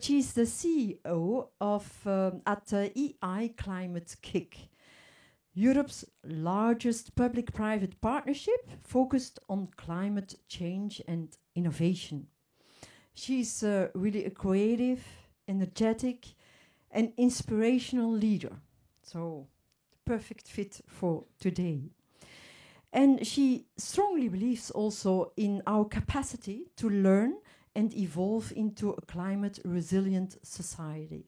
She's the CEO of at EIT Climate-KIC, Europe's largest public-private partnership focused on climate change and innovation. She's really a creative, energetic, and inspirational leader. So, the perfect fit for today. And she strongly believes also in our capacity to learn and evolve into a climate-resilient society.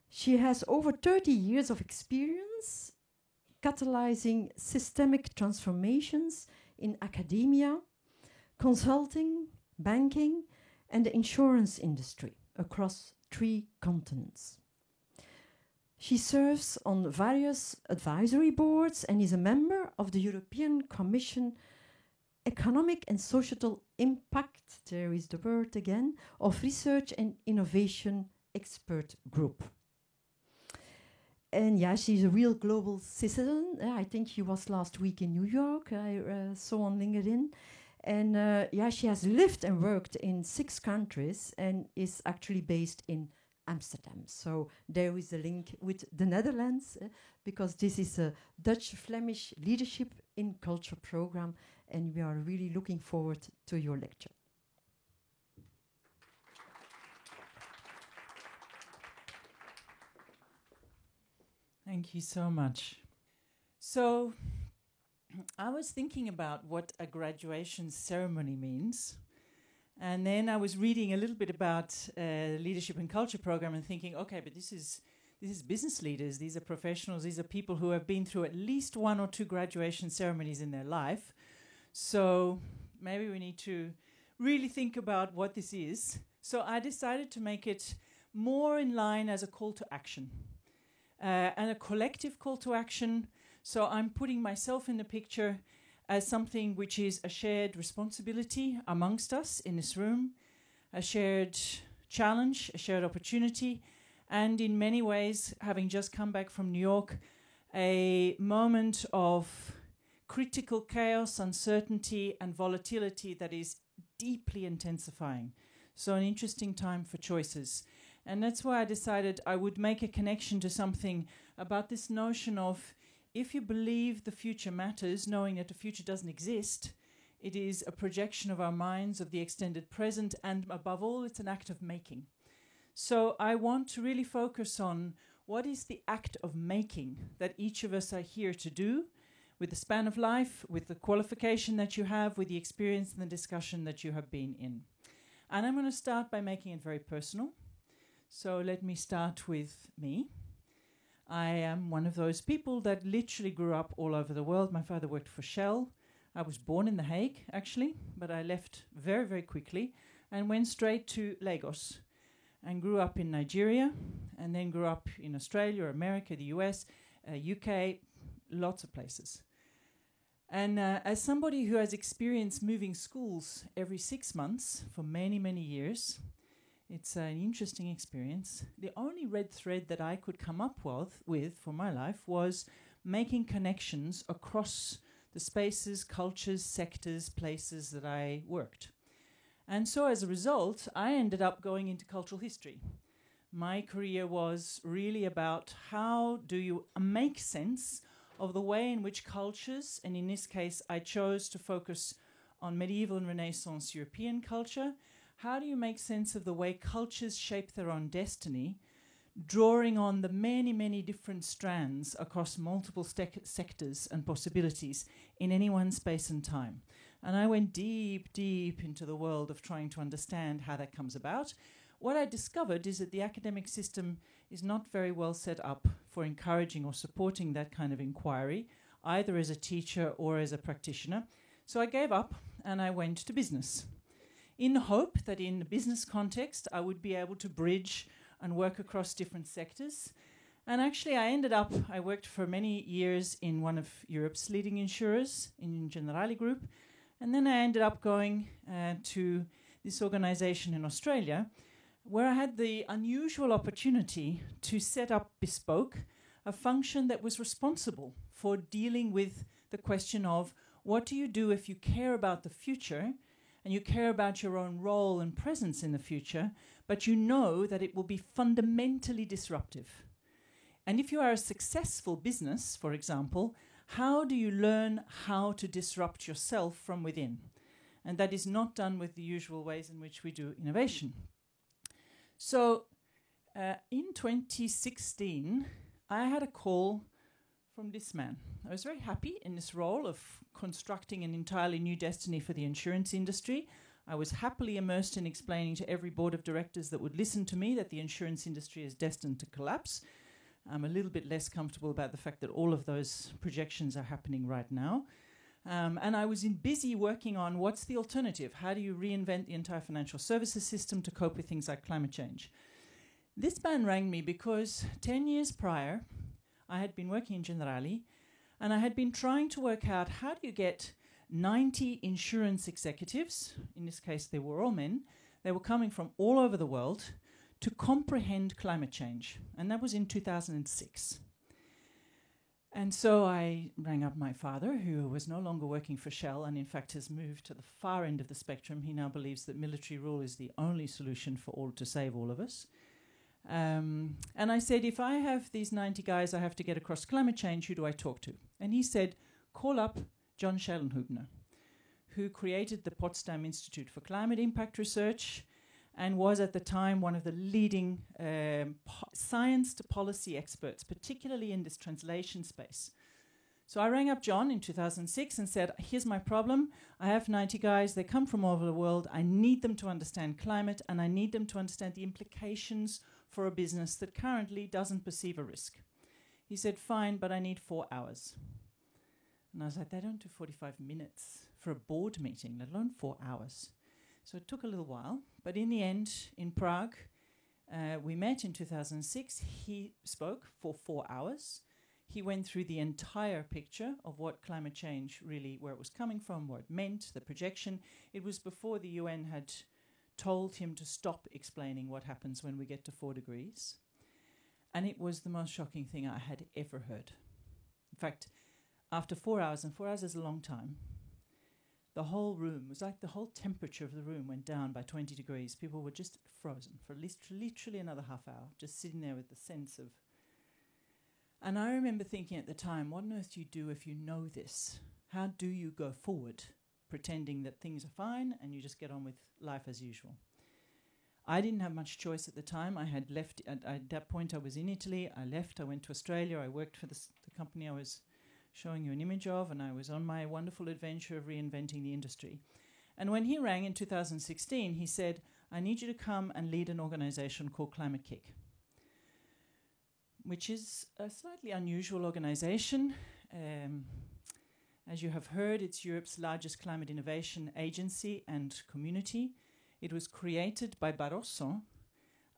She has over 30 years of experience catalyzing systemic transformations in academia, consulting, banking, and the insurance industry across 3 continents. She serves on various advisory boards and is a member of the European Commission Economic and Societal Impact, there is the word again, of Research and Innovation Expert Group. And yeah, she's a real global citizen. I think she was last week in New York, I saw on LinkedIn. And yeah, she has lived and worked in 6 countries and is actually based in Amsterdam. So there is a link with the Netherlands, because this is a Dutch-Flemish Leadership in Culture program, and we are really looking forward to your lecture. Thank you so much. So, I was thinking about what a graduation ceremony means. And then I was reading a little bit about Leadership and Culture program and thinking, okay, but this is business leaders. These are professionals. These are people who have been through at least 1 or 2 graduation ceremonies in their life. So maybe we need to really think about what this is. So I decided to make it more in line as a call to action and a collective call to action. So I'm putting myself in the picture as something which is a shared responsibility amongst us in this room, a shared challenge, a shared opportunity, and in many ways, having just come back from New York, a moment of critical chaos, uncertainty, and volatility that is deeply intensifying. So an interesting time for choices. And that's why I decided I would make a connection to something about this notion of, if you believe the future matters, knowing that the future doesn't exist, it is a projection of our minds of the extended present, and above all, it's an act of making. So I want to really focus on what is the act of making that each of us are here to do, with the span of life, with the qualification that you have, with the experience and the discussion that you have been in. And I'm going to start by making it very personal. So let me start with me. I am one of those people that literally grew up all over the world. My father worked for Shell. I was born in The Hague, actually, but I left very, very quickly and went straight to Lagos and grew up in Nigeria, and then grew up in Australia, America, the US, UK, lots of places. And as somebody who has experienced moving schools every 6 months for many, many years, it's an interesting experience. The only red thread that I could come up with for my life was making connections across the spaces, cultures, sectors, places that I worked. And so as a result, I ended up going into cultural history. My career was really about how do you make sense of the way in which cultures, and in this case I chose to focus on medieval and Renaissance European culture. How do you make sense of the way cultures shape their own destiny, drawing on the many, many different strands across multiple sectors and possibilities in any one space and time? And I went deep, deep into the world of trying to understand how that comes about. What I discovered is that the academic system is not very well set up for encouraging or supporting that kind of inquiry, either as a teacher or as a practitioner. So I gave up and I went to business, in the hope that in the business context I would be able to bridge and work across different sectors. And actually I worked for many years in one of Europe's leading insurers, in Generali Group, and then I ended up going to this organization in Australia, where I had the unusual opportunity to set up bespoke a function that was responsible for dealing with the question of what do you do if you care about the future and you care about your own role and presence in the future, but you know that it will be fundamentally disruptive. And if you are a successful business, for example, how do you learn how to disrupt yourself from within? And that is not done with the usual ways in which we do innovation. So in 2016, I had a call from this man. I was very happy in this role of constructing an entirely new destiny for the insurance industry. I was happily immersed in explaining to every board of directors that would listen to me that the insurance industry is destined to collapse. I'm a little bit less comfortable about the fact that all of those projections are happening right now. And I was busy working on what's the alternative? How do you reinvent the entire financial services system to cope with things like climate change? This man rang me because 10 years prior, I had been working in Generali, and I had been trying to work out how do you get 90 insurance executives, in this case they were all men, they were coming from all over the world, to comprehend climate change. And that was in 2006. And so I rang up my father, who was no longer working for Shell and in fact has moved to the far end of the spectrum. He now believes that military rule is the only solution to save all of us. And I said, if I have these 90 guys I have to get across climate change, who do I talk to? And he said, call up John Schellenhuebner, who created the Potsdam Institute for Climate Impact Research and was at the time one of the leading science to policy experts, particularly in this translation space. So I rang up John in 2006 and said, here's my problem. I have 90 guys. They come from all over the world. I need them to understand climate, and I need them to understand the implications for a business that currently doesn't perceive a risk. He said, fine, but I need 4 hours. And I was like, they don't do 45 minutes for a board meeting, let alone 4 hours. So it took a little while, but in the end, in Prague, we met in 2006. He spoke for 4 hours. He went through the entire picture of what climate change really, where it was coming from, what it meant, the projection. It was before the UN had told him to stop explaining what happens when we get to 4 degrees. And it was the most shocking thing I had ever heard. In fact, after 4 hours, and 4 hours is a long time, the whole room was like the whole temperature of the room went down by 20 degrees. People were just frozen for at least literally another half hour, just sitting there with the sense of... And I remember thinking at the time, what on earth do you do if you know this? How do you go forward pretending that things are fine and you just get on with life as usual? I didn't have much choice at the time. I had left, at that point I was in Italy. I left, I went to Australia. I worked for the company I was showing you an image of, and I was on my wonderful adventure of reinventing the industry. And when he rang in 2016, he said, I need you to come and lead an organization called Climate-KIC, which is a slightly unusual organization. As you have heard, it's Europe's largest climate innovation agency and community. It was created by Barroso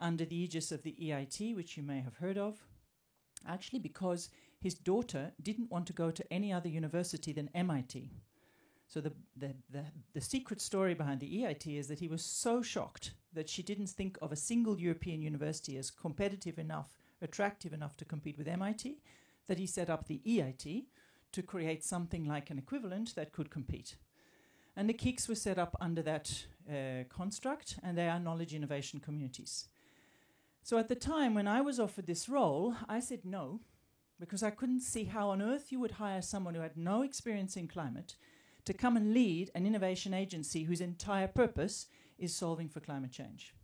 under the aegis of the EIT, which you may have heard of, actually because his daughter didn't want to go to any other university than MIT. So the secret story behind the EIT is that he was so shocked that she didn't think of a single European university as competitive enough, attractive enough to compete with MIT, that he set up the EIT to create something like an equivalent that could compete. And the KICs were set up under that construct, and they are knowledge innovation communities. So at the time when I was offered this role, I said no, because I couldn't see how on earth you would hire someone who had no experience in climate to come and lead an innovation agency whose entire purpose is solving for climate change.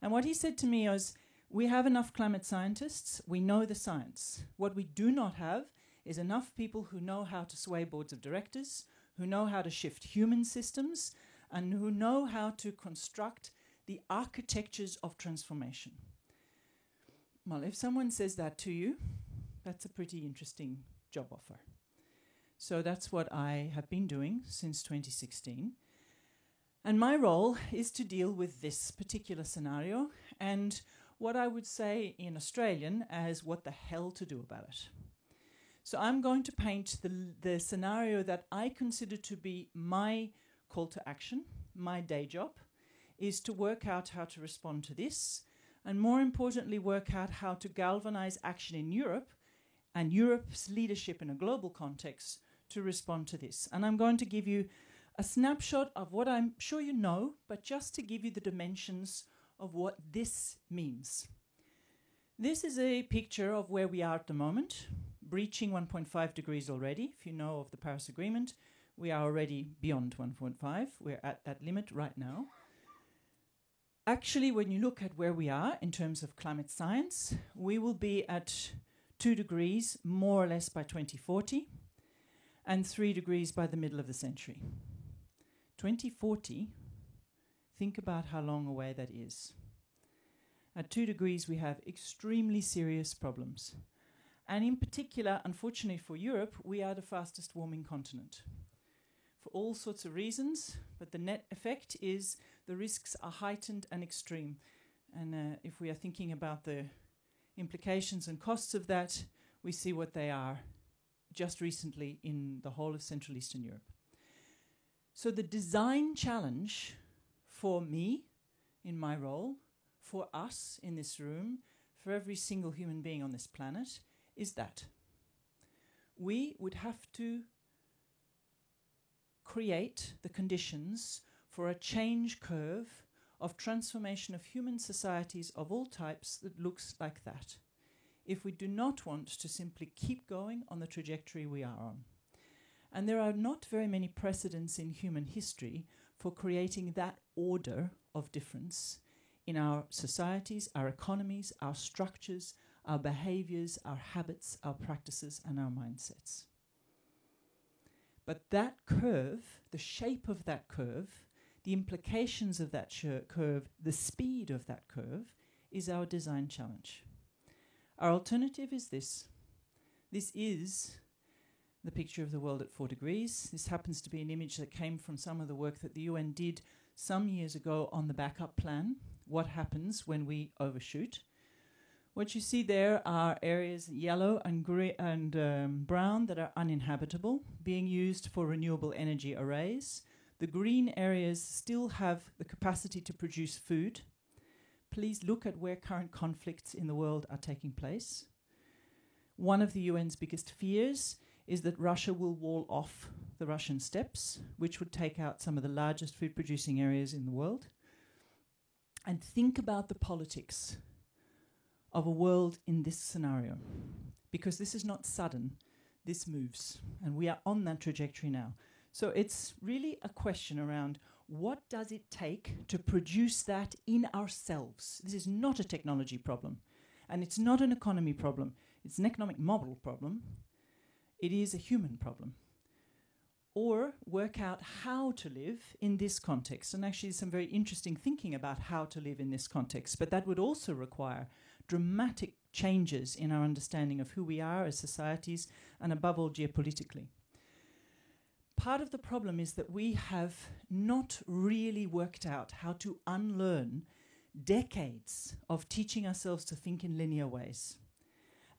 And what he said to me was, we have enough climate scientists, we know the science. What we do not have is enough people who know how to sway boards of directors, who know how to shift human systems, and who know how to construct the architectures of transformation. Well, if someone says that to you, that's a pretty interesting job offer. So that's what I have been doing since 2016. And my role is to deal with this particular scenario and what I would say in Australian as what the hell to do about it. So I'm going to paint the scenario that I consider to be my call to action, my day job, is to work out how to respond to this, and more importantly, work out how to galvanize action in Europe and Europe's leadership in a global context to respond to this. And I'm going to give you a snapshot of what I'm sure you know, but just to give you the dimensions of what this means. This is a picture of where we are at the moment, breaching 1.5 degrees already. If you know of the Paris Agreement, we are already beyond 1.5. We're at that limit right now. Actually, when you look at where we are in terms of climate science, we will be at 2 degrees more or less by 2040 and 3 degrees by the middle of the century. 2040, think about how long away that is. At 2 degrees, we have extremely serious problems. And in particular, unfortunately for Europe, we are the fastest warming continent. For all sorts of reasons, but the net effect is the risks are heightened and extreme. And if we are thinking about the implications and costs of that, we see what they are just recently in the whole of Central Eastern Europe. So the design challenge for me in my role, for us in this room, for every single human being on this planet, is that we would have to create the conditions for a change curve of transformation of human societies of all types that looks like that, if we do not want to simply keep going on the trajectory we are on. And there are not very many precedents in human history for creating that order of difference in our societies, our economies, our structures, our behaviors, our habits, our practices, and our mindsets. But that curve, the shape of that curve, the implications of that curve, the speed of that curve, is our design challenge. Our alternative is this. This is the picture of the world at 4 degrees. This happens to be an image that came from some of the work that the UN did some years ago on the backup plan. What happens when we overshoot? What you see there are areas, yellow and brown, that are uninhabitable, being used for renewable energy arrays. The green areas still have the capacity to produce food. Please look at where current conflicts in the world are taking place. One of the UN's biggest fears is that Russia will wall off the Russian steppes, which would take out some of the largest food-producing areas in the world. And think about the politics of a world in this scenario, because this is not sudden, this moves, and we are on that trajectory now. So it's really a question around what does it take to produce that in ourselves? This is not a technology problem, and it's not an economy problem. It's an economic model problem. It is a human problem. Or work out how to live in this context. And actually some very interesting thinking about how to live in this context, but that would also require dramatic changes in our understanding of who we are as societies and above all geopolitically. Part of the problem is that we have not really worked out how to unlearn decades of teaching ourselves to think in linear ways.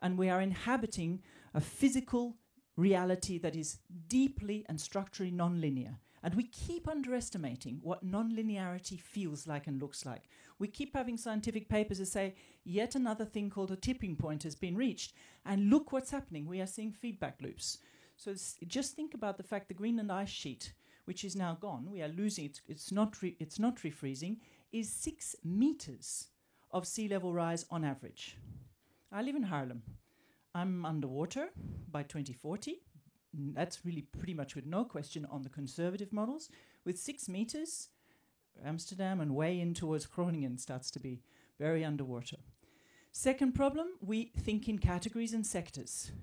And we are inhabiting a physical reality that is deeply and structurally non-linear. And we keep underestimating what non-linearity feels like and looks like. We keep having scientific papers that say, yet another thing called a tipping point has been reached, and look what's happening. We are seeing feedback loops. So just think about the fact the Greenland ice sheet, which is now gone, we are losing it, it's not refreezing, is 6 meters of sea level rise on average. I live in Haarlem. I'm underwater by 2040. That's really pretty much with no question on the conservative models. With 6 meters, Amsterdam and way in towards Groningen starts to be very underwater. Second problem, we think in categories and sectors.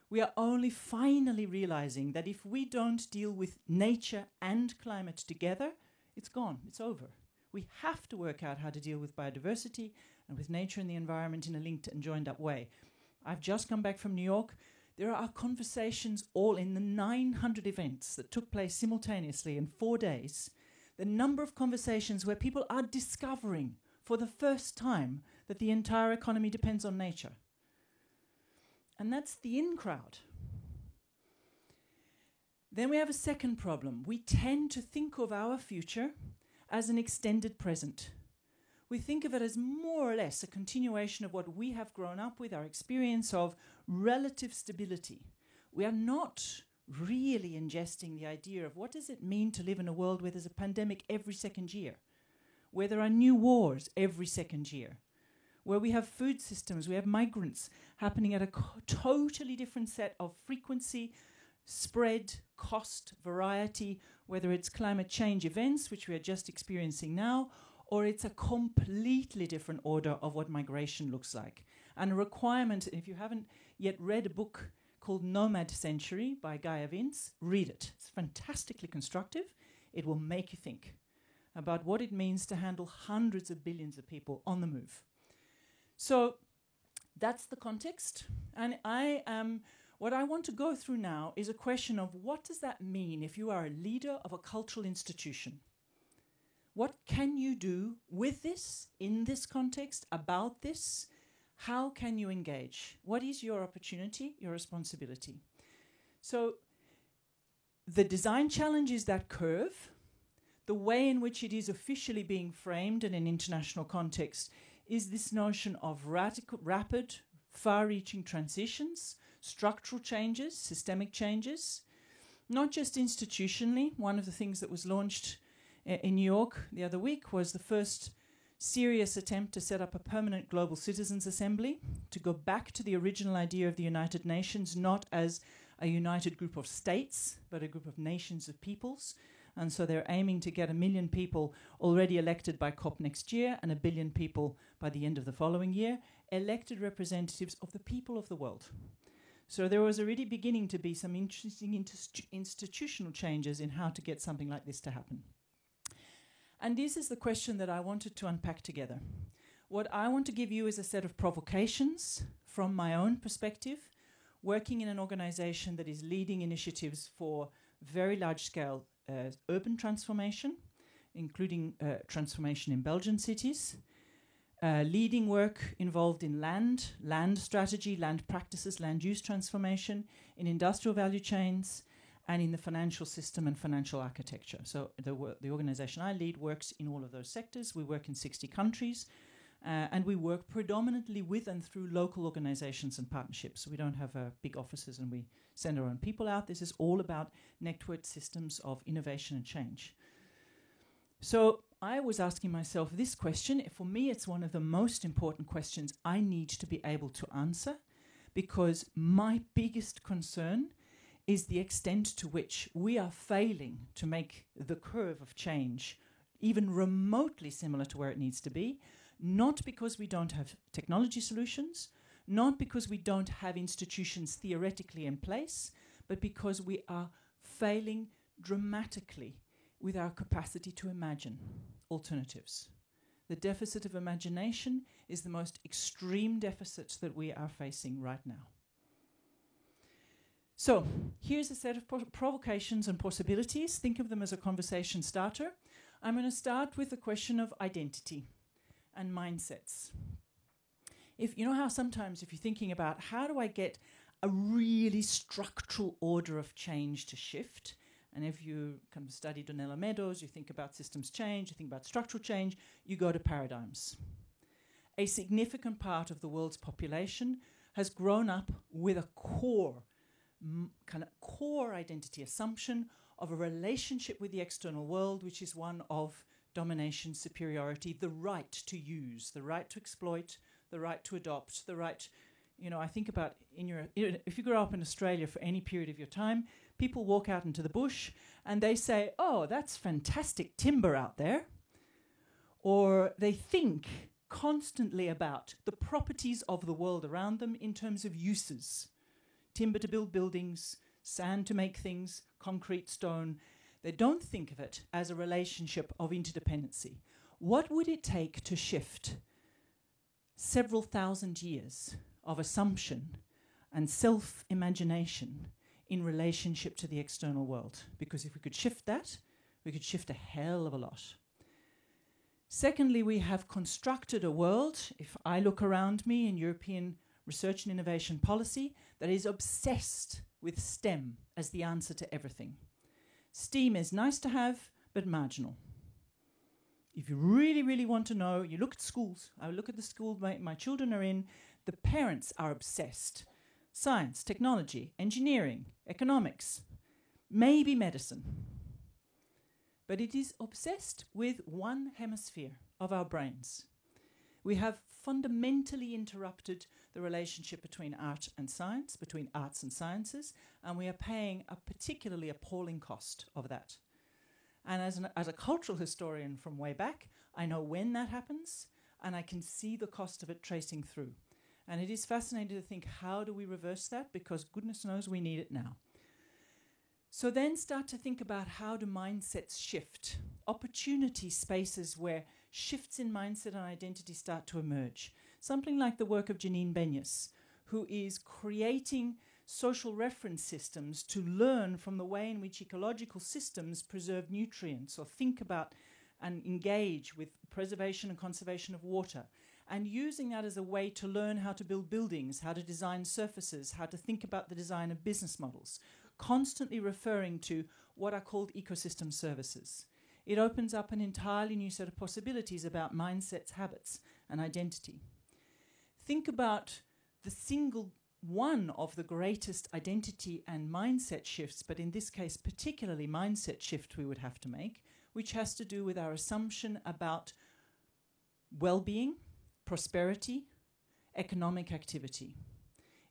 We are only finally realizing that if we don't deal with nature and climate together, it's gone, it's over. We have to work out how to deal with biodiversity and with nature and the environment in a linked and joined up way. I've just come back from New York. There are conversations all in the 900 events that took place simultaneously in 4 days. The number of conversations where people are discovering for the first time that the entire economy depends on nature. And that's the in crowd. Then we have a second problem. We tend to think of our future as an extended present. We think of it as more or less a continuation of what we have grown up with, our experience of relative stability. We are not really ingesting the idea of what does it mean to live in a world where there's a pandemic every second year, where there are new wars every second year, where we have food systems, we have migrants happening at a totally different set of frequency, spread, cost, variety, whether it's climate change events, which we are just experiencing now, or it's a completely different order of what migration looks like. And a requirement, if you haven't yet read a book called Nomad Century by Gaia Vince, read it. It's fantastically constructive. It will make you think about what it means to handle hundreds of billions of people on the move. So that's the context. And what I want to go through now is a question of what does that mean if you are a leader of a cultural institution? What can you do with this, in this context, about this? How can you engage? What is your opportunity, your responsibility? So the design challenge is that curve. The way in which it is officially being framed in an international context is this notion of rapid, far-reaching transitions, structural changes, systemic changes, not just institutionally. One of the things that was launched in New York the other week was the first serious attempt to set up a permanent global citizens assembly, to go back to the original idea of the United Nations, not as a united group of states, but a group of nations of peoples. And so they're aiming to get 1 million people already elected by COP next year and 1 billion people by the end of the following year, elected representatives of the people of the world. So there was already beginning to be some interesting institutional changes in how to get something like this to happen. And this is the question that I wanted to unpack together. What I want to give you is a set of provocations from my own perspective, working in an organization that is leading initiatives for very large-scale urban transformation, including transformation in Belgian cities, leading work involved in land strategy, land practices, land use transformation, in industrial value chains, and in the financial system and financial architecture. So the organization I lead works in all of those sectors. We work in 60 countries, and we work predominantly with and through local organizations and partnerships. So we don't have big offices and we send our own people out. This is all about networked systems of innovation and change. So I was asking myself this question. For me, it's one of the most important questions I need to be able to answer, because my biggest concern is the extent to which we are failing to make the curve of change even remotely similar to where it needs to be, not because we don't have technology solutions, not because we don't have institutions theoretically in place, but because we are failing dramatically with our capacity to imagine alternatives. The deficit of imagination is the most extreme deficit that we are facing right now. So here's a set of provocations and possibilities. Think of them as a conversation starter. I'm going to start with the question of identity and mindsets. If you know how sometimes if you're thinking about how do I get a really structural order of change to shift, and if you kind of study Donella Meadows, you think about systems change, you think about structural change, you go to paradigms. A significant part of the world's population has grown up with a core identity assumption of a relationship with the external world, which is one of domination, superiority, the right to use, the right to exploit, the right to adopt, the right, I think about if you grow up in Australia for any period of your time, people walk out into the bush and they say, oh, that's fantastic timber out there. Or they think constantly about the properties of the world around them in terms of uses. Timber to build buildings, sand to make things, concrete, stone. They don't think of it as a relationship of interdependency. What would it take to shift several thousand years of assumption and self-imagination in relationship to the external world? Because if we could shift that, we could shift a hell of a lot. Secondly, we have constructed a world, if I look around me in European research and innovation policy, that is obsessed with STEM as the answer to everything. STEAM is nice to have, but marginal. If you really, really want to know, you look at schools. I look at the school my children are in. The parents are obsessed. Science, technology, engineering, economics. maybe medicine. But it is obsessed with one hemisphere of our brains. We have fundamentally interrupted the relationship between art and science, between arts and sciences, and we are paying a particularly appalling cost of that. And as a cultural historian from way back, I know when that happens, and I can see the cost of it tracing through. And it is fascinating to think, how do we reverse that? Because goodness knows we need it now. So then start to think about, how do mindsets shift? Opportunity spaces where shifts in mindset and identity start to emerge. Something like the work of Janine Benyus, who is creating social reference systems to learn from the way in which ecological systems preserve nutrients, or think about and engage with preservation and conservation of water, and using that as a way to learn how to build buildings, how to design surfaces, how to think about the design of business models, constantly referring to what are called ecosystem services. It opens up an entirely new set of possibilities about mindsets, habits, and identity. Think about the single one of the greatest identity and mindset shifts, but in this case particularly mindset shift we would have to make, which has to do with our assumption about well-being, prosperity, economic activity.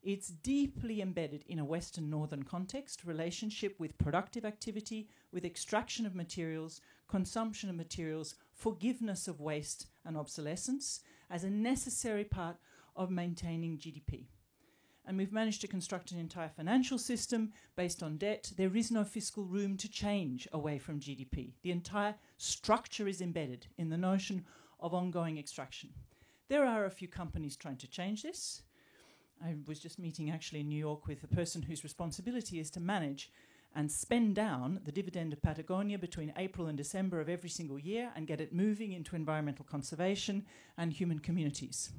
It's deeply embedded in a Western Northern context, relationship with productive activity, with extraction of materials, consumption of materials, forgiveness of waste and obsolescence as a necessary part of maintaining GDP. And we've managed to construct an entire financial system based on debt. There is no fiscal room to change away from GDP. The entire structure is embedded in the notion of ongoing extraction. There are a few companies trying to change this. I was just meeting actually in New York with a person whose responsibility is to manage and spend down the dividend of Patagonia between April and December of every single year and get it moving into environmental conservation and human communities.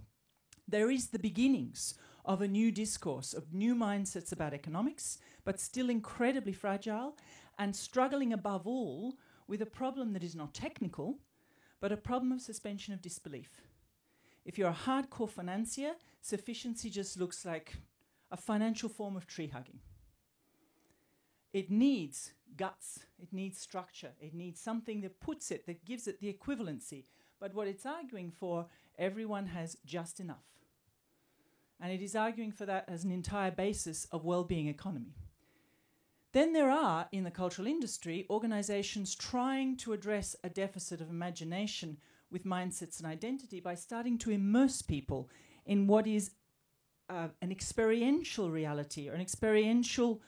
There is the beginnings of a new discourse, of new mindsets about economics, but still incredibly fragile and struggling above all with a problem that is not technical, but a problem of suspension of disbelief. If you're a hardcore financier, sufficiency just looks like a financial form of tree hugging. It needs guts, it needs structure, it needs something that puts it, that gives it the equivalency. But what it's arguing for, everyone has just enough. And it is arguing for that as an entire basis of well-being economy. Then there are, in the cultural industry, organizations trying to address a deficit of imagination with mindsets and identity by starting to immerse people in what is an experiential reality or an experiential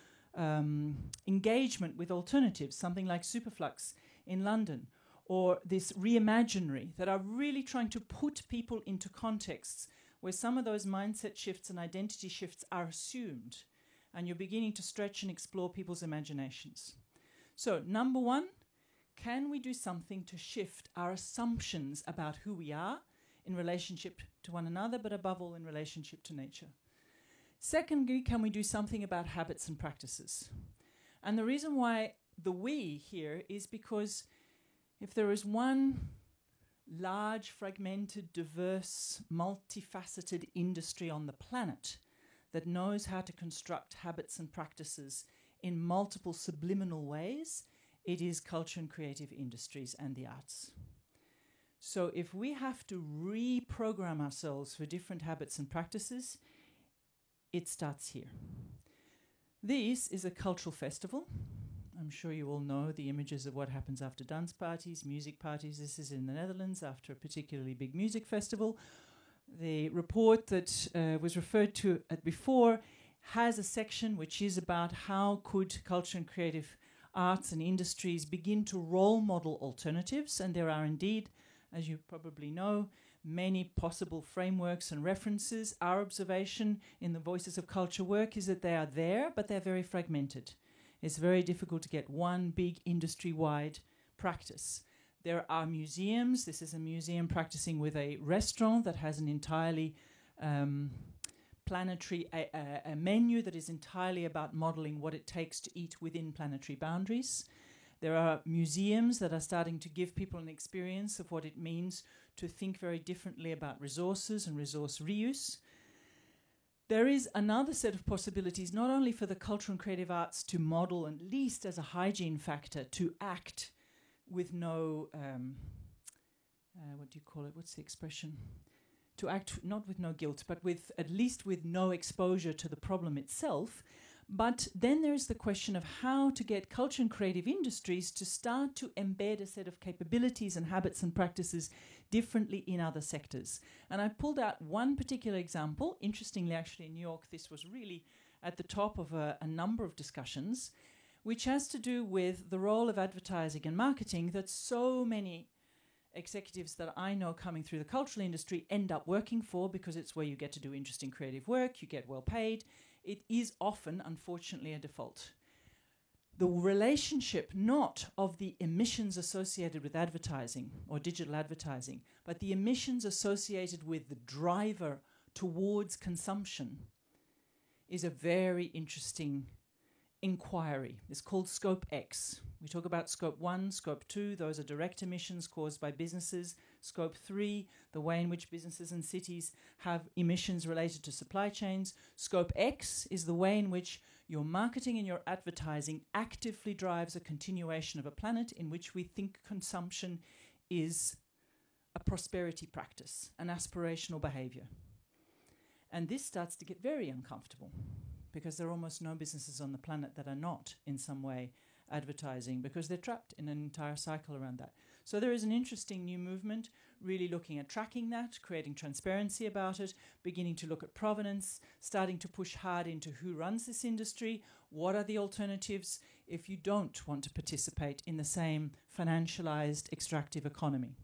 engagement with alternatives, something like Superflux in London, or this reimaginary, that are really trying to put people into contexts where some of those mindset shifts and identity shifts are assumed, and you're beginning to stretch and explore people's imaginations. So, number one, can we do something to shift our assumptions about who we are in relationship to one another, but above all in relationship to nature? Secondly, can we do something about habits and practices? And the reason why the we here is because if there is one large, fragmented, diverse, multifaceted industry on the planet that knows how to construct habits and practices in multiple subliminal ways, it is culture and creative industries and the arts. So if we have to reprogram ourselves for different habits and practices, it starts here. This is a cultural festival. I'm sure you all know the images of what happens after dance parties, music parties. This is in the Netherlands after a particularly big music festival. The report that was referred to before has a section which is about how could culture and creative arts and industries begin to role model alternatives. And there are indeed, as you probably know, many possible frameworks and references. Our observation in the Voices of Culture work is that they are there, but they're very fragmented. It's very difficult to get one big industry-wide practice. There are museums. This is a museum practicing with a restaurant that has an entirely planetary a menu that is entirely about modeling what it takes to eat within planetary boundaries. There are museums that are starting to give people an experience of what it means to think very differently about resources and resource reuse. There is another set of possibilities, not only for the cultural and creative arts to model, at least as a hygiene factor, to act with no, what do you call it? What's the expression? To act not with no guilt, but with at least with no exposure to the problem itself. But then there is the question of how to get culture and creative industries to start to embed a set of capabilities and habits and practices differently in other sectors. And I pulled out one particular example. Interestingly, actually, in New York, this was really at the top of a number of discussions, which has to do with the role of advertising and marketing that so many executives that I know coming through the cultural industry end up working for, because it's where you get to do interesting creative work, you get well paid. It is often, unfortunately, a default. The relationship not of the emissions associated with advertising or digital advertising, but the emissions associated with the driver towards consumption is a very interesting inquiry. It's called Scope X. We talk about Scope 1, Scope 2, those are direct emissions caused by businesses. Scope 3, the way in which businesses and cities have emissions related to supply chains. Scope X is the way in which your marketing and your advertising actively drives a continuation of a planet in which we think consumption is a prosperity practice, an aspirational behavior. And this starts to get very uncomfortable, because there are almost no businesses on the planet that are not in some way advertising, because they're trapped in an entire cycle around that. So there is an interesting new movement really looking at tracking that, creating transparency about it, beginning to look at provenance, starting to push hard into who runs this industry, what are the alternatives if you don't want to participate in the same financialized extractive economy.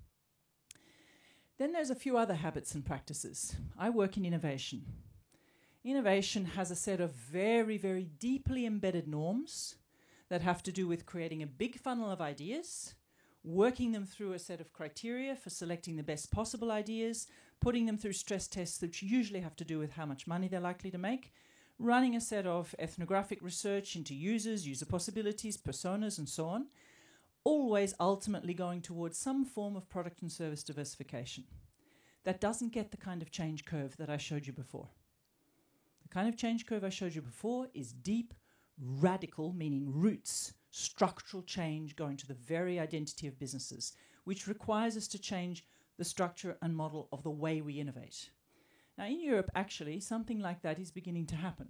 Then there's a few other habits and practices. I work in innovation. Innovation has a set of very, very deeply embedded norms that have to do with creating a big funnel of ideas, working them through a set of criteria for selecting the best possible ideas, putting them through stress tests which usually have to do with how much money they're likely to make, running a set of ethnographic research into users, user possibilities, personas, and so on, always ultimately going towards some form of product and service diversification. That doesn't get the kind of change curve that I showed you before. The kind of change curve I showed you before is deep, radical, meaning roots, structural change going to the very identity of businesses, which requires us to change the structure and model of the way we innovate. Now, in Europe, actually, something like that is beginning to happen.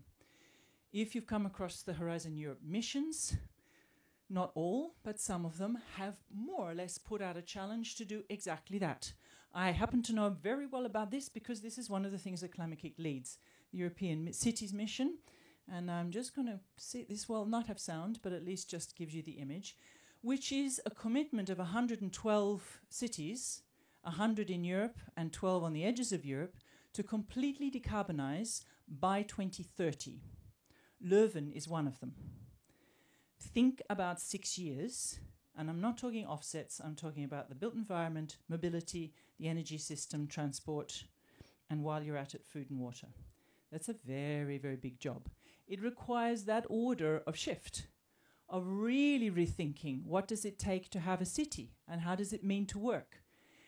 If you've come across the Horizon Europe missions, not all, but some of them have more or less put out a challenge to do exactly that. I happen to know very well about this because this is one of the things that Climate-KIC leads, the European Cities Mission. And I'm just going to see, this will not have sound, but at least just gives you the image, which is a commitment of 112 cities, 100 in Europe and 12 on the edges of Europe, to completely decarbonize by 2030. Leuven is one of them. Think about 6 years, and I'm not talking offsets, I'm talking about the built environment, mobility, the energy system, transport, and while you're at it, food and water. That's a very, very big job. It requires that order of shift, of really rethinking what does it take to have a city and how does it mean to work.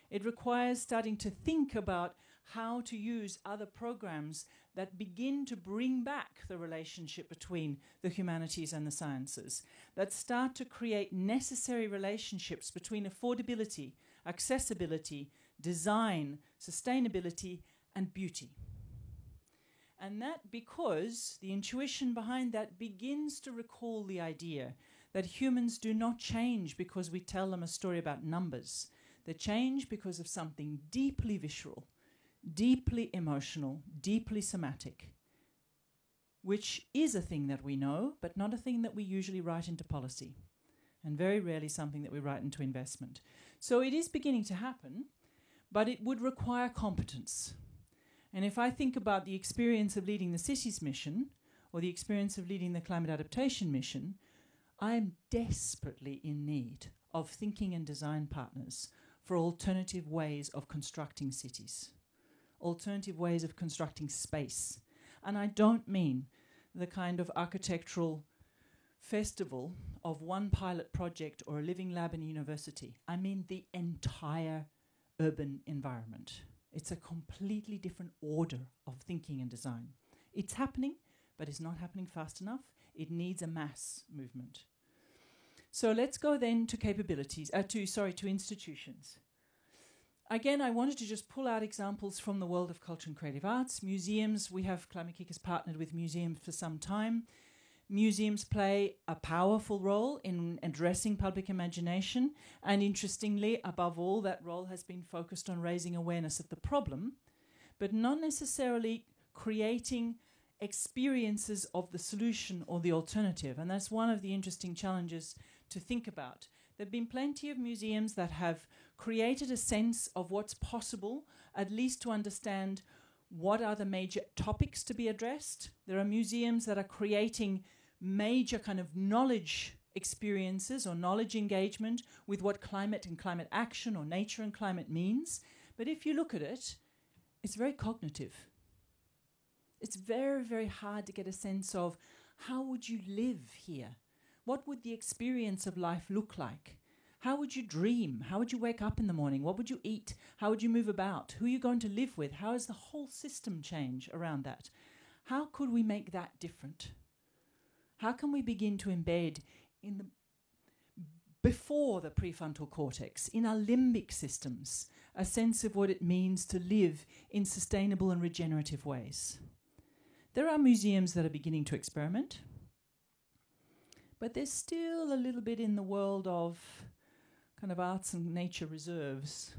It requires starting to think about how to use other programs that begin to bring back the relationship between the humanities and the sciences, that start to create necessary relationships between affordability, accessibility, design, sustainability, and beauty. And that because the intuition behind that begins to recall the idea that humans do not change because we tell them a story about numbers. They change because of something deeply visceral, deeply emotional, deeply somatic, which is a thing that we know, but not a thing that we usually write into policy, and very rarely something that we write into investment. So it is beginning to happen, but it would require competence. And if I think about the experience of leading the Cities Mission or the experience of leading the Climate Adaptation Mission, I'm desperately in need of thinking and design partners for alternative ways of constructing cities, alternative ways of constructing space. And I don't mean the kind of architectural festival of one pilot project or a living lab in a university. I mean the entire urban environment. It's a completely different order of thinking and design. It's happening, but it's not happening fast enough. It needs a mass movement. So let's go then to capabilities, to institutions. Again, I wanted to just pull out examples from the world of culture and creative arts. Museums, we have Climate-KIC has partnered with museums for some time. Museums play a powerful role in addressing public imagination, and interestingly, above all, that role has been focused on raising awareness of the problem, but not necessarily creating experiences of the solution or the alternative. And that's one of the interesting challenges to think about. There have been plenty of museums that have created a sense of what's possible, at least to understand what are the major topics to be addressed. There are museums that are creating major kind of knowledge experiences or knowledge engagement with what climate and climate action or nature and climate means. But if you look at it, it's very cognitive. It's very, very hard to get a sense of how would you live here? What would the experience of life look like? How would you dream? How would you wake up in the morning? What would you eat? How would you move about? Who are you going to live with? How is the whole system change around that? How could we make that different? How can we begin to embed in the before the prefrontal cortex, in our limbic systems, a sense of what it means to live in sustainable and regenerative ways? There are museums that are beginning to experiment, but there's still a little bit in the world of kind of arts and nature reserves,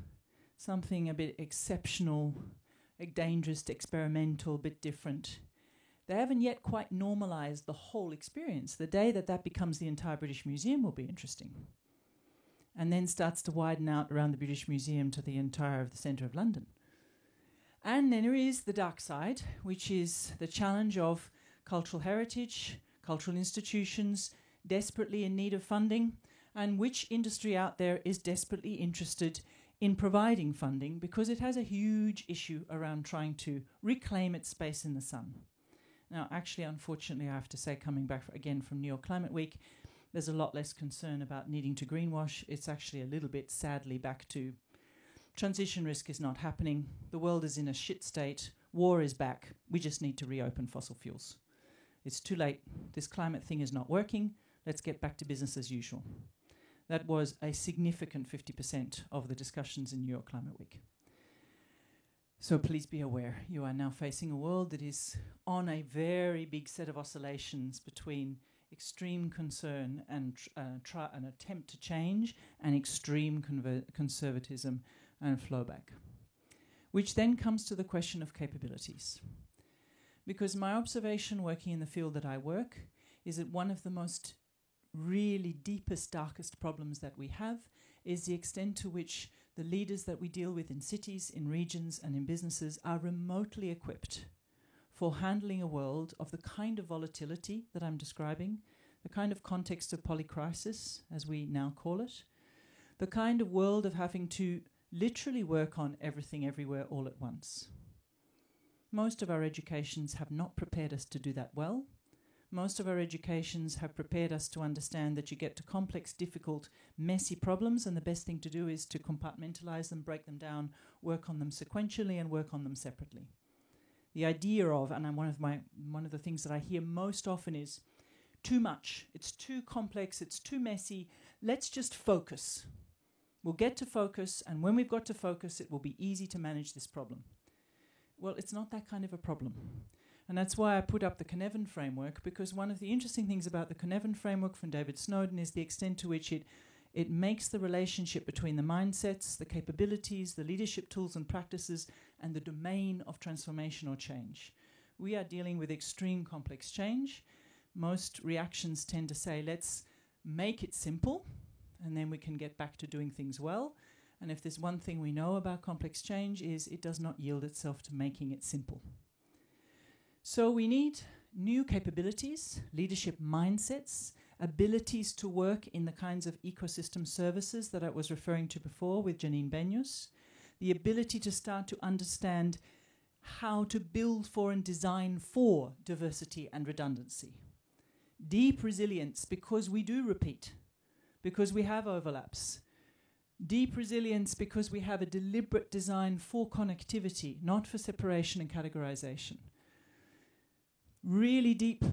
something a bit exceptional, dangerous, experimental, a bit different. They haven't yet quite normalized the whole experience. The day that that becomes the entire British Museum will be interesting. And then starts to widen out around the British Museum to the entire of the centre of London. And then there is the dark side, which is the challenge of cultural heritage, cultural institutions, desperately in need of funding, and which industry out there is desperately interested in providing funding because it has a huge issue around trying to reclaim its space in the sun. Now, actually, unfortunately, I have to say, coming back again from New York Climate Week, there's a lot less concern about needing to greenwash. It's actually a little bit, sadly, back to transition risk is not happening. The world is in a shit state. War is back. We just need to reopen fossil fuels. It's too late. This climate thing is not working. Let's get back to business as usual. That was a significant 50% of the discussions in New York Climate Week. So please be aware, you are now facing a world that is on a very big set of oscillations between extreme concern and an attempt to change and extreme conservatism and flowback. Which then comes to the question of capabilities. Because my observation working in the field that I work is that one of the most really deepest, darkest problems that we have is the extent to which the leaders that we deal with in cities, in regions, and in businesses are remotely equipped for handling a world of the kind of volatility that I'm describing, the kind of context of polycrisis, as we now call it, the kind of world of having to literally work on everything everywhere all at once. Most of our educations have not prepared us to do that well. Most of our educations have prepared us to understand that you get to complex, difficult, messy problems, and the best thing to do is to compartmentalize them, break them down, work on them sequentially, and work on them separately. The idea of, and one of the things that I hear most often is, too much, it's too complex, it's too messy, let's just focus. We'll get to focus, and when we've got to focus, it will be easy to manage this problem. Well, it's not that kind of a problem. And that's why I put up the Cynefin framework, because one of the interesting things about the Cynefin framework from David Snowden is the extent to which it makes the relationship between the mindsets, the capabilities, the leadership tools and practices, and the domain of transformational change. We are dealing with extreme complex change. Most reactions tend to say, let's make it simple, and then we can get back to doing things well. And if there's one thing we know about complex change is it does not yield itself to making it simple. So we need new capabilities, leadership mindsets, abilities to work in the kinds of ecosystem services that I was referring to before with Janine Benyus, the ability to start to understand how to build for and design for diversity and redundancy. Deep resilience, because we do repeat, because we have overlaps. Deep resilience, because we have a deliberate design for connectivity, not for separation and categorization. really deep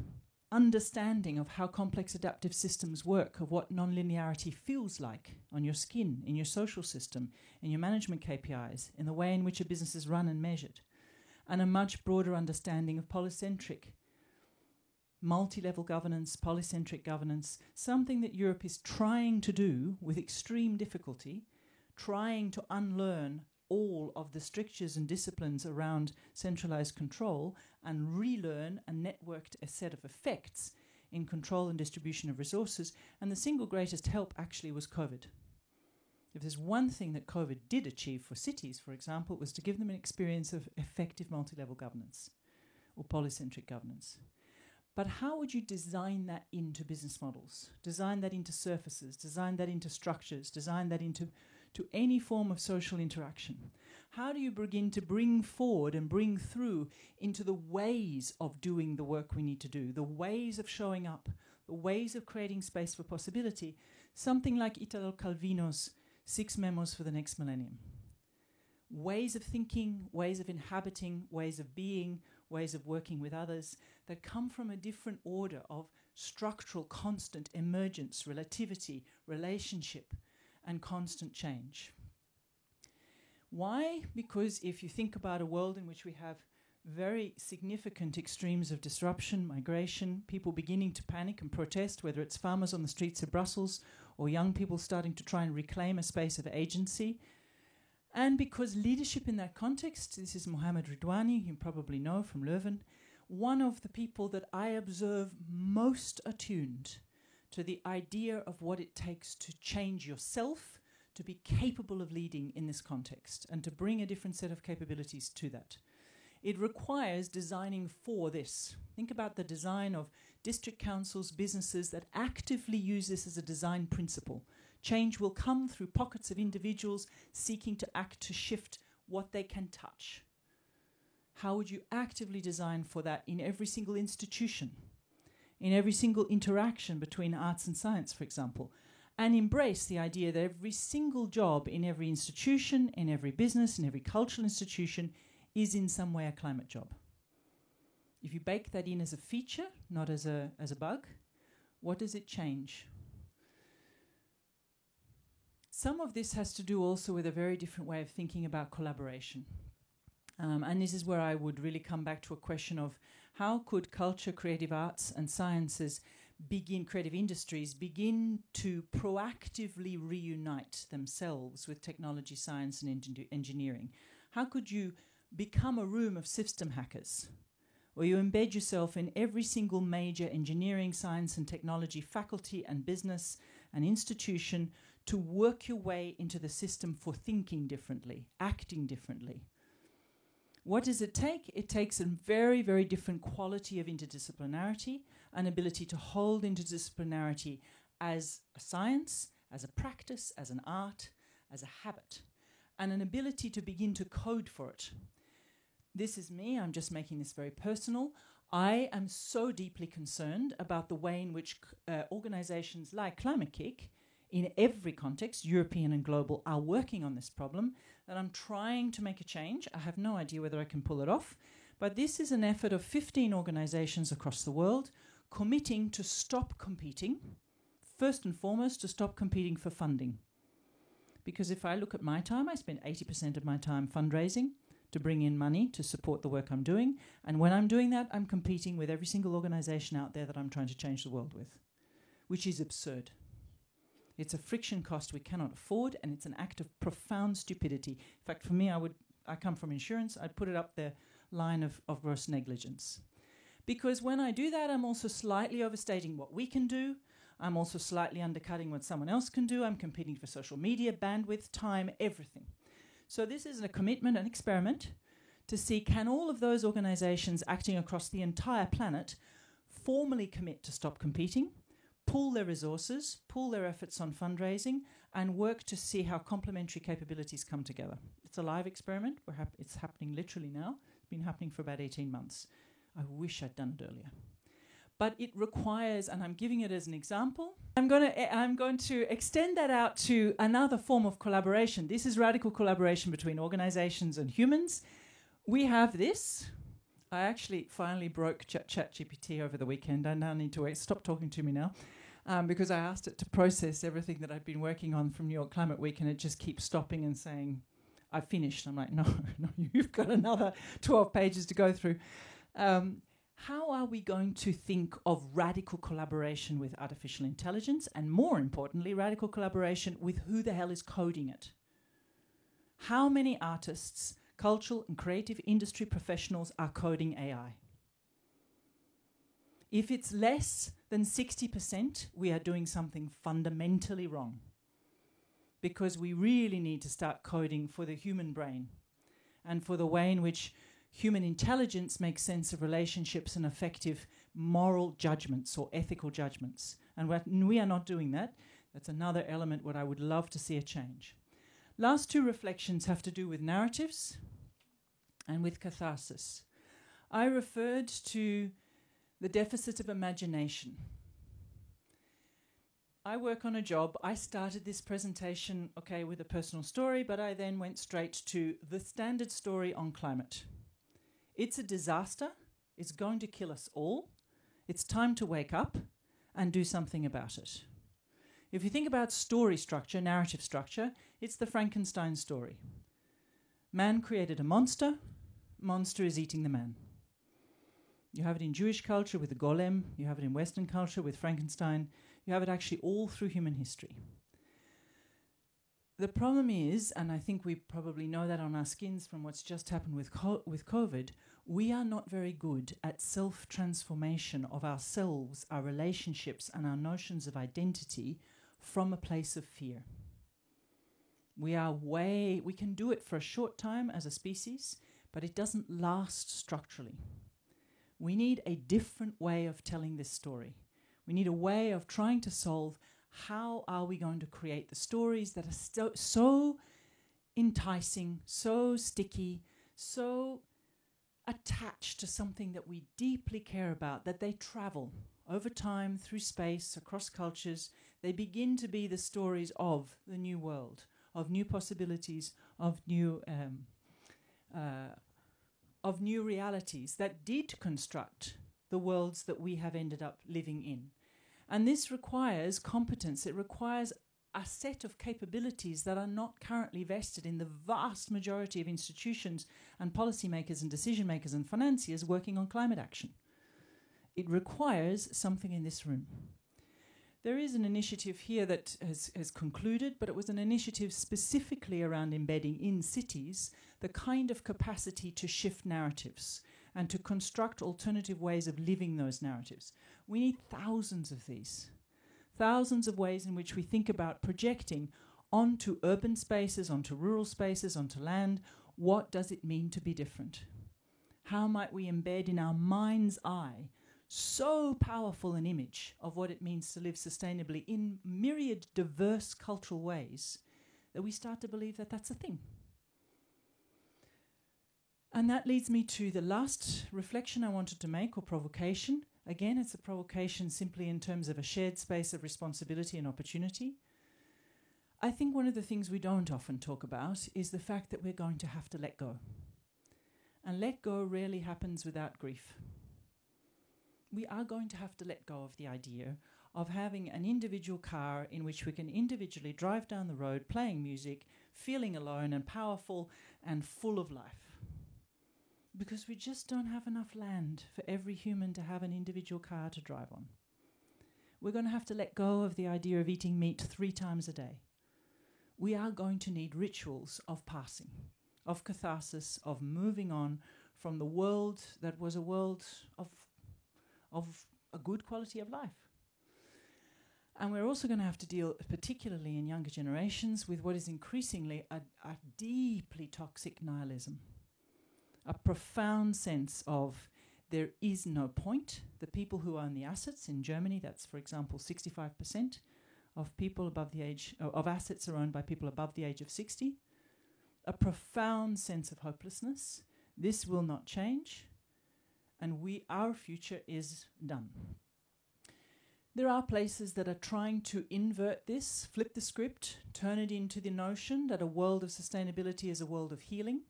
understanding of how complex adaptive systems work, of what nonlinearity feels like on your skin, in your social system, in your management KPIs, in the way in which a business is run and measured, and a much broader understanding of polycentric, multi-level governance, polycentric governance, something that Europe is trying to do with extreme difficulty, trying to unlearn all of the strictures and disciplines around centralized control and relearn a networked a set of effects in control and distribution of resources. And the single greatest help actually was COVID. If there's one thing that COVID did achieve for cities, for example, it was to give them an experience of effective multi-level governance or polycentric governance. But how would you design that into business models, design that into surfaces, design that into structures, design that into any form of social interaction? How do you begin to bring forward and bring through into the ways of doing the work we need to do, the ways of showing up, the ways of creating space for possibility, something like Italo Calvino's 6 Memos for the Next Millennium? Ways of thinking, ways of inhabiting, ways of being, ways of working with others that come from a different order of structural, constant emergence, relativity, relationship, and constant change. Why? Because if you think about a world in which we have very significant extremes of disruption, migration, people beginning to panic and protest, whether it's farmers on the streets of Brussels or young people starting to try and reclaim a space of agency, and because leadership in that context, this is Mohammed Ridwani, you probably know from Leuven, one of the people that I observe most attuned to the idea of what it takes to change yourself, to be capable of leading in this context, and to bring a different set of capabilities to that. It requires designing for this. Think about the design of district councils, businesses that actively use this as a design principle. Change will come through pockets of individuals seeking to act to shift what they can touch. How would you actively design for that in every single institution, in every single interaction between arts and science, for example, and embrace the idea that every single job in every institution, in every business, in every cultural institution is in some way a climate job? If you bake that in as a feature, not as a bug, what does it change? Some of this has to do also with a very different way of thinking about collaboration. And this is where I would really come back to a question of how could culture, creative arts and sciences creative industries begin to proactively reunite themselves with technology, science and engineering? How could you become a room of system hackers, where you embed yourself in every single major engineering, science and technology faculty and business and institution to work your way into the system for thinking differently, acting differently? What does it take? It takes a very, very different quality of interdisciplinarity, an ability to hold interdisciplinarity as a science, as a practice, as an art, as a habit, and an ability to begin to code for it. This is me, I'm just making this very personal. I am so deeply concerned about the way in which organizations like Climate-KIC, in every context, European and global, are working on this problem, that I'm trying to make a change. I have no idea whether I can pull it off, but this is an effort of 15 organizations across the world committing to stop competing, first and foremost to stop competing for funding. Because if I look at my time, I spend 80% of my time fundraising to bring in money to support the work I'm doing, and when I'm doing that, I'm competing with every single organization out there that I'm trying to change the world with, which is absurd. It's a friction cost we cannot afford, and it's an act of profound stupidity. In fact, for me, I come from insurance, I'd put it up the line of gross negligence. Because when I do that, I'm also slightly overstating what we can do. I'm also slightly undercutting what someone else can do. I'm competing for social media, bandwidth, time, everything. So this is a commitment, an experiment, to see can all of those organizations acting across the entire planet formally commit to stop competing, pool their resources, pool their efforts on fundraising, and work to see how complementary capabilities come together. It's a live experiment. It's happening literally now. It's been happening for about 18 months. I wish I'd done it earlier. But it requires, and I'm giving it as an example, I'm going to extend that out to another form of collaboration. This is radical collaboration between organizations and humans. We have this. I actually finally broke ChatGPT over the weekend. I now need to stop talking to me now, because I asked it to process everything that I've been working on from New York Climate Week, and it just keeps stopping and saying, I've finished. I'm like, no, you've got another 12 pages to go through. How are we going to think of radical collaboration with artificial intelligence, and more importantly, radical collaboration with who the hell is coding it? How many artists, cultural and creative industry professionals are coding AI? If it's less than 60%, we are doing something fundamentally wrong, because we really need to start coding for the human brain and for the way in which human intelligence makes sense of relationships and effective moral judgments or ethical judgments. And we are not doing that. That's another element what I would love to see a change. Last two reflections have to do with narratives and with catharsis. I referred to the deficit of imagination. I work on a job. I started this presentation, with a personal story, but I then went straight to the standard story on climate. It's a disaster. It's going to kill us all. It's time to wake up and do something about it. If you think about story structure, narrative structure, it's the Frankenstein story. Man created a monster. Monster is eating the man. You have it in Jewish culture with the golem. You have it in Western culture with Frankenstein. You have it actually all through human history. The problem is, and I think we probably know that on our skins from what's just happened with COVID, we are not very good at self-transformation of ourselves, our relationships, and our notions of identity from a place of fear. We can do it for a short time as a species, but it doesn't last structurally. We need a different way of telling this story. We need a way of trying to solve how are we going to create the stories that are so enticing, so sticky, so attached to something that we deeply care about, that they travel over time, through space, across cultures. They begin to be the stories of the new world, of new possibilities, of new realities that did construct the worlds that we have ended up living in. And this requires competence. It requires a set of capabilities that are not currently vested in the vast majority of institutions and policymakers and decision makers and financiers working on climate action. It requires something in this room. There is an initiative here that has concluded, but it was an initiative specifically around embedding in cities the kind of capacity to shift narratives and to construct alternative ways of living those narratives. We need thousands of these. Thousands of ways in which we think about projecting onto urban spaces, onto rural spaces, onto land. What does it mean to be different? How might we embed in our mind's eye so powerful an image of what it means to live sustainably in myriad diverse cultural ways that we start to believe that that's a thing? And that leads me to the last reflection I wanted to make, or provocation. Again, it's a provocation simply in terms of a shared space of responsibility and opportunity. I think one of the things we don't often talk about is the fact that we're going to have to let go. And let go rarely happens without grief. We are going to have to let go of the idea of having an individual car in which we can individually drive down the road, playing music, feeling alone and powerful and full of life. Because we just don't have enough land for every human to have an individual car to drive on. We're going to have to let go of the idea of eating meat 3 times a day. We are going to need rituals of passing, of catharsis, of moving on from the world that was a world of a good quality of life. And we're also going to have to deal, particularly in younger generations, with what is increasingly a deeply toxic nihilism. A profound sense of there is no point. The people who own the assets in Germany, that's, for example, 65% of people above the age of assets are owned by people above the age of 60. A profound sense of hopelessness. This will not change, and our future is done. There are places that are trying to invert this, flip the script, turn it into the notion that a world of sustainability is a world of healing.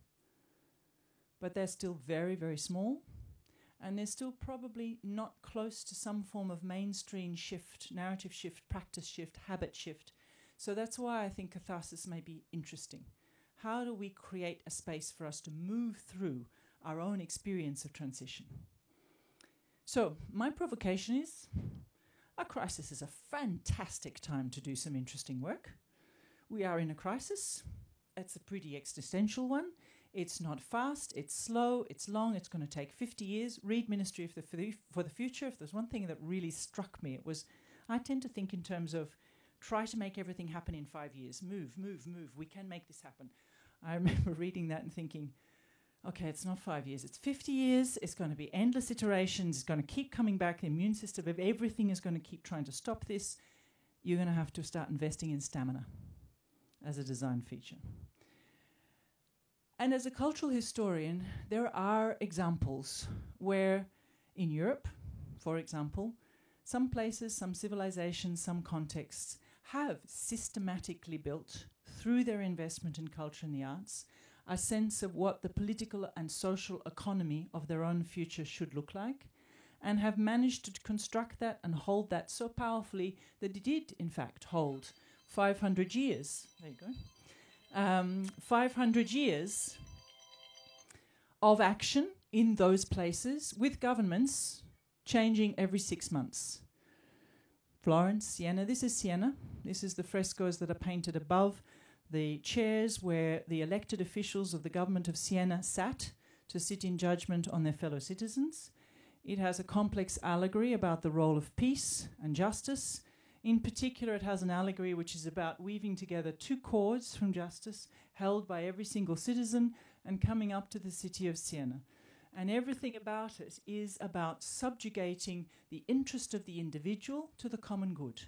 But they're still very, very small. And they're still probably not close to some form of mainstream shift, narrative shift, practice shift, habit shift. So that's why I think catharsis may be interesting. How do we create a space for us to move through our own experience of transition? So my provocation is, a crisis is a fantastic time to do some interesting work. We are in a crisis. It's a pretty existential one. It's not fast, it's slow, it's long, it's going to take 50 years. Read Ministry for the Future. If there's one thing that really struck me, it was, I tend to think in terms of try to make everything happen in 5 years. Move. We can make this happen. I remember reading that and thinking, okay, it's not 5 years, it's 50 years. It's going to be endless iterations. It's going to keep coming back. The immune system of everything is going to keep trying to stop this. You're going to have to start investing in stamina as a design feature. And as a cultural historian, there are examples where in Europe, for example, some places, some civilizations, some contexts have systematically built, through their investment in culture and the arts, a sense of what the political and social economy of their own future should look like, and have managed to construct that and hold that so powerfully that it did, in fact, hold 500 years. There you go. 500 years of action in those places with governments changing every 6 months. Florence, Siena, this is Siena. This is the frescoes that are painted above the chairs where the elected officials of the government of Siena sat to sit in judgment on their fellow citizens. It has a complex allegory about the role of peace and justice. In particular, it has an allegory which is about weaving together two cords from justice held by every single citizen and coming up to the city of Siena. And everything about it is about subjugating the interest of the individual to the common good.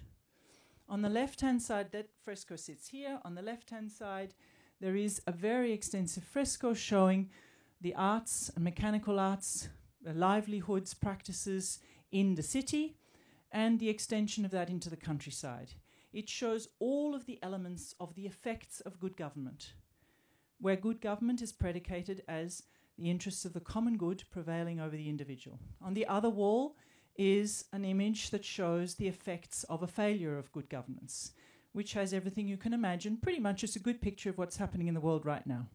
On the left-hand side, that fresco sits here. On the left-hand side, there is a very extensive fresco showing the arts and mechanical arts, livelihoods, practices in the city, and the extension of that into the countryside. It shows all of the elements of the effects of good government, where good government is predicated as the interests of the common good prevailing over the individual. On the other wall is an image that shows the effects of a failure of good governance, which has everything you can imagine, pretty much as a good picture of what's happening in the world right now.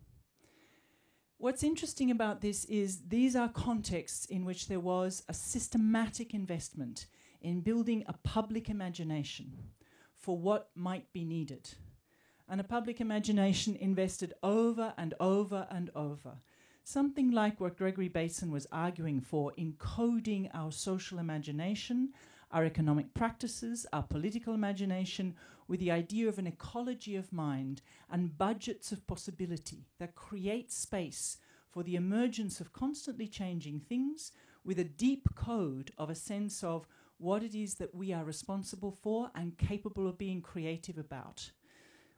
What's interesting about this is these are contexts in which there was a systematic investment in building a public imagination for what might be needed. And a public imagination invested over and over and over. Something like what Gregory Bateson was arguing for, encoding our social imagination, our economic practices, our political imagination, with the idea of an ecology of mind and budgets of possibility that create space for the emergence of constantly changing things with a deep code of a sense of what it is that we are responsible for and capable of being creative about.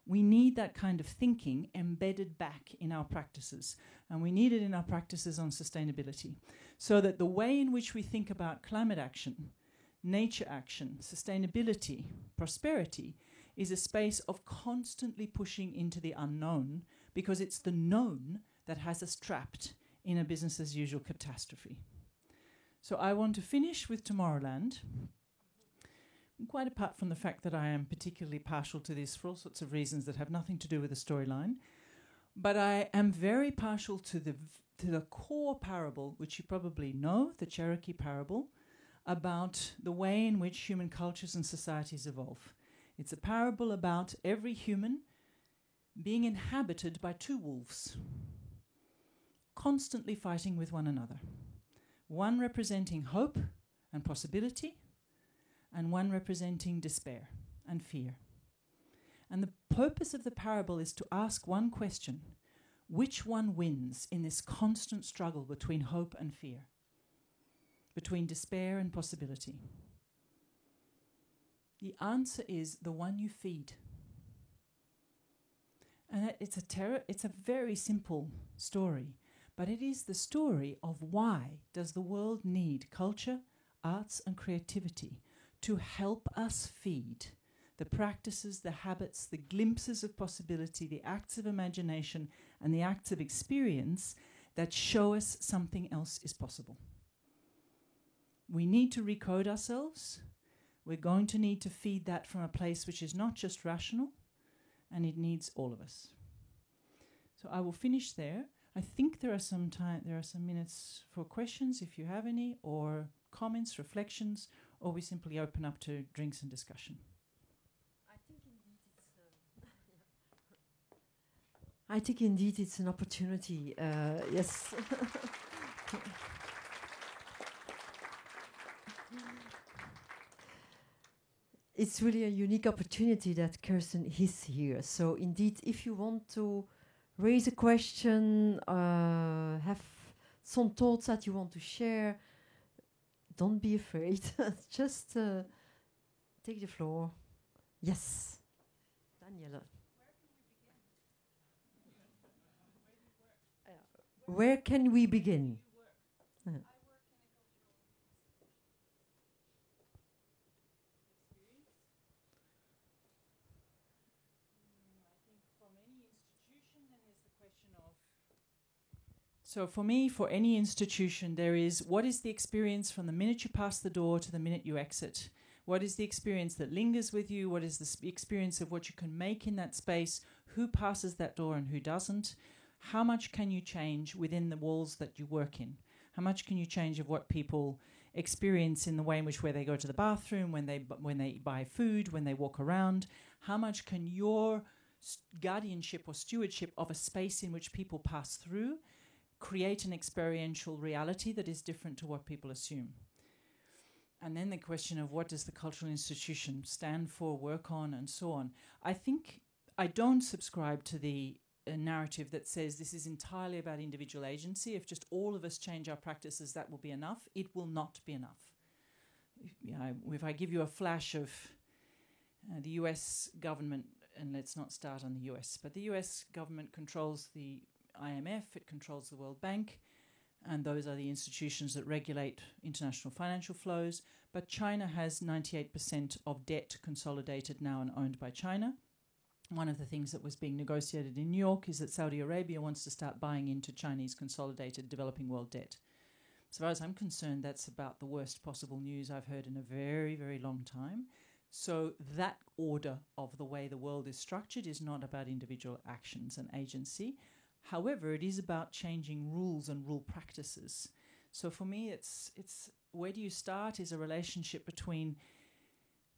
We need that kind of thinking embedded back in our practices, and we need it in our practices on sustainability, so that the way in which we think about climate action, nature action, sustainability, prosperity, is a space of constantly pushing into the unknown, because it's the known that has us trapped in a business as usual catastrophe. So I want to finish with Tomorrowland. Quite apart from the fact that I am particularly partial to this for all sorts of reasons that have nothing to do with the storyline, but I am very partial to the core parable, which you probably know, the Cherokee parable, about the way in which human cultures and societies evolve. It's a parable about every human being inhabited by two wolves, constantly fighting with one another. One representing hope and possibility, and one representing despair and fear. And the purpose of the parable is to ask one question: which one wins in this constant struggle between hope and fear, between despair and possibility? The answer is the one you feed. And it's a very simple story, but it is the story of why does the world need culture, arts and creativity to help us feed the practices, the habits, the glimpses of possibility, the acts of imagination and the acts of experience that show us something else is possible. We need to recode ourselves. We're going to need to feed that from a place which is not just rational, and it needs all of us. So I will finish there. I think there are some minutes for questions if you have any, or comments, reflections, or we simply open up to drinks and discussion. I think indeed it's an opportunity. Yes. It's really a unique opportunity that Kirsten is here. So indeed, if you want to raise a question, have some thoughts that you want to share, don't be afraid. Just take the floor. Yes, Daniela. Where can we begin? So for me, for any institution, there is what is the experience from the minute you pass the door to the minute you exit? What is the experience that lingers with you? What is the experience of what you can make in that space? Who passes that door and who doesn't? How much can you change within the walls that you work in? How much can you change of what people experience in the way in which where they go to the bathroom, when they buy food, when they walk around? How much can your guardianship or stewardship of a space in which people pass through create an experiential reality that is different to what people assume? And then the question of what does the cultural institution stand for, work on, and so on. I think I don't subscribe to the narrative that says this is entirely about individual agency. If just all of us change our practices, that will be enough. It will not be enough. If I give you a flash of the US government, and let's not start on the US, but the US government controls the IMF, it controls the World Bank, and those are the institutions that regulate international financial flows. But China has 98% of debt consolidated now and owned by China. One of the things that was being negotiated in New York is that Saudi Arabia wants to start buying into Chinese consolidated developing world debt. As far as I'm concerned, that's about the worst possible news I've heard in a very, very long time. So that order of the way the world is structured is not about individual actions and agency. However, it is about changing rules and rule practices. So for me, it's where do you start is a relationship between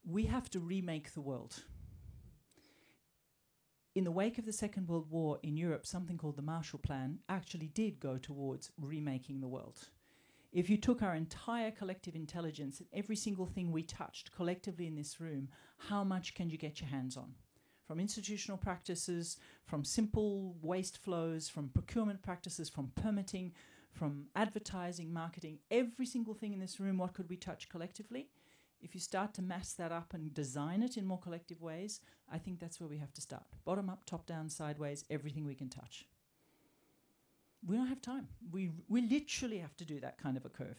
we have to remake the world. In the wake of the Second World War in Europe, something called the Marshall Plan actually did go towards remaking the world. If you took our entire collective intelligence and every single thing we touched collectively in this room, how much can you get your hands on? From institutional practices, from simple waste flows, from procurement practices, from permitting, from advertising, marketing, every single thing in this room, what could we touch collectively? If you start to mass that up and design it in more collective ways, I think that's where we have to start. Bottom up, top down, sideways, everything we can touch. We don't have time. We literally have to do that kind of a curve.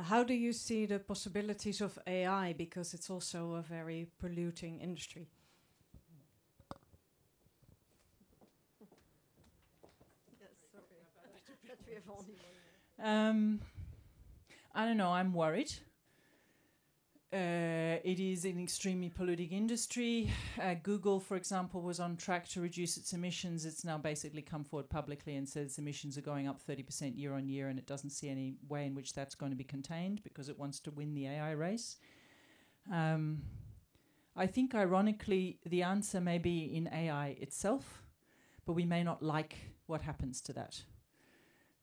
How do you see the possibilities of AI? Because it's also a very polluting industry. I don't know, I'm worried. It is an extremely polluting industry. Google, for example, was on track to reduce its emissions. It's now basically come forward publicly and says emissions are going up 30% year on year, and it doesn't see any way in which that's going to be contained because it wants to win the AI race. I think, ironically, the answer may be in AI itself, but we may not like what happens to that.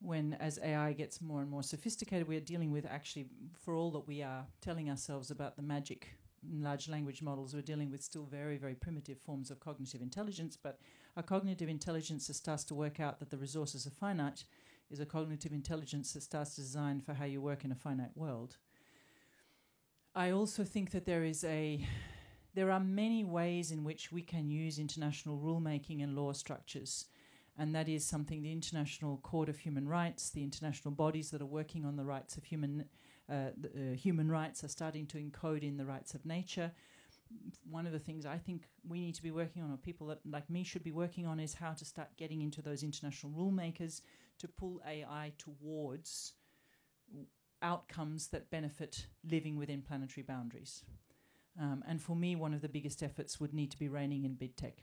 When, as AI gets more and more sophisticated, we are dealing with actually, for all that we are telling ourselves about the magic large language models, we're dealing with still very, very primitive forms of cognitive intelligence. But a cognitive intelligence that starts to work out that the resources are finite is a cognitive intelligence that starts to design for how you work in a finite world. I also think that there are many ways in which we can use international rulemaking and law structures And that is something the International Court of Human Rights, the international bodies that are working on the rights of human rights are starting to encode in the rights of nature. One of the things I think we need to be working on, or people that like me should be working on, is how to start getting into those international rule makers to pull AI towards outcomes that benefit living within planetary boundaries. And for me, one of the biggest efforts would need to be reining in big tech.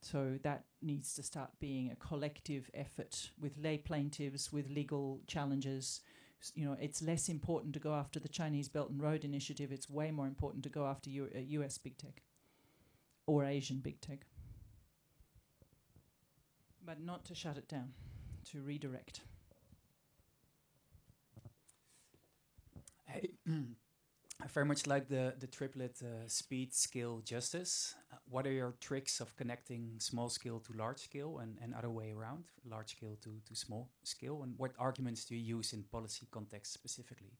So that needs to start being a collective effort with lay plaintiffs, with legal challenges. You know, it's less important to go after the Chinese Belt and Road Initiative. It's way more important to go after US big tech or Asian big tech. But not to shut it down, to redirect. I very much like the triplet speed, skill, justice. What are your tricks of connecting small scale to large scale and other way around, large scale to small scale? And what arguments do you use in policy context specifically?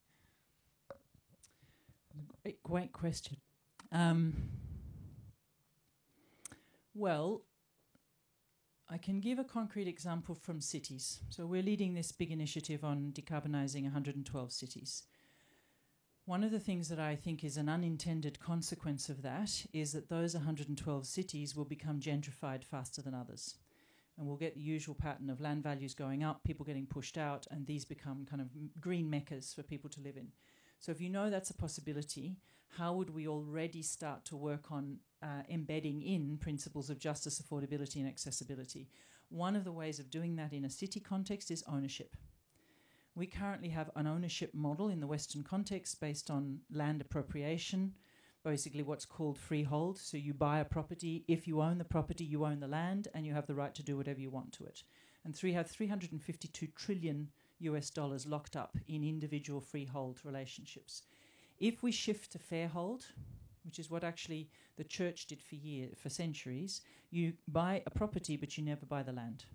Great question. Well, I can give a concrete example from cities. So we're leading this big initiative on decarbonizing 112 cities. One of the things that I think is an unintended consequence of that is that those 112 cities will become gentrified faster than others. And we'll get the usual pattern of land values going up, people getting pushed out, and these become kind of green meccas for people to live in. So if you know that's a possibility, how would we already start to work on embedding in principles of justice, affordability, and accessibility? One of the ways of doing that in a city context is ownership. We currently have an ownership model in the Western context based on land appropriation, basically what's called freehold. So you buy a property. If you own the property, you own the land, and you have the right to do whatever you want to it. And have $352 trillion locked up in individual freehold relationships. If we shift to fairhold, which is what actually the church did for centuries, you buy a property, but you never buy the land.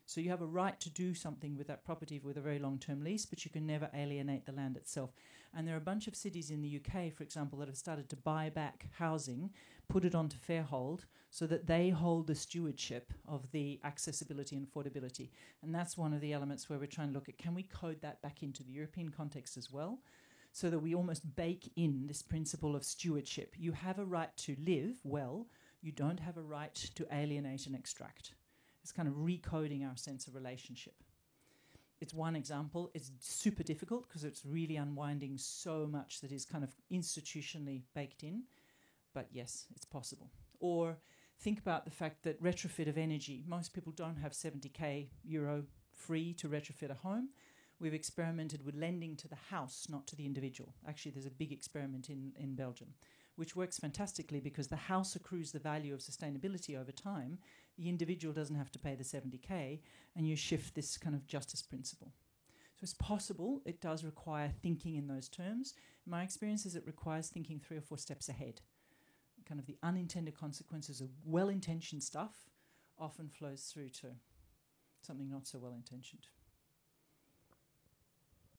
So you have a right to do something with that property with a very long-term lease, but you can never alienate the land itself. And there are a bunch of cities in the UK, for example, that have started to buy back housing, put it onto fairhold, so that they hold the stewardship of the accessibility and affordability. And that's one of the elements where we're trying to look at, can we code that back into the European context as well, so that we almost bake in this principle of stewardship. You have a right to live well, you don't have a right to alienate and extract. It's kind of recoding our sense of relationship. It's one example. It's super difficult because it's really unwinding so much that is kind of institutionally baked in. But yes, it's possible. Or think about the fact that retrofit of energy. Most people don't have 70k euro free to retrofit a home. We've experimented with lending to the house, not to the individual. Actually, there's a big experiment in Belgium, which works fantastically because the house accrues the value of sustainability over time. The individual doesn't have to pay the 70k, and you shift this kind of justice principle. So it's possible. It does require thinking in those terms. My experience is it requires thinking 3 or 4 steps ahead. Kind of the unintended consequences of well-intentioned stuff often flows through to something not so well-intentioned.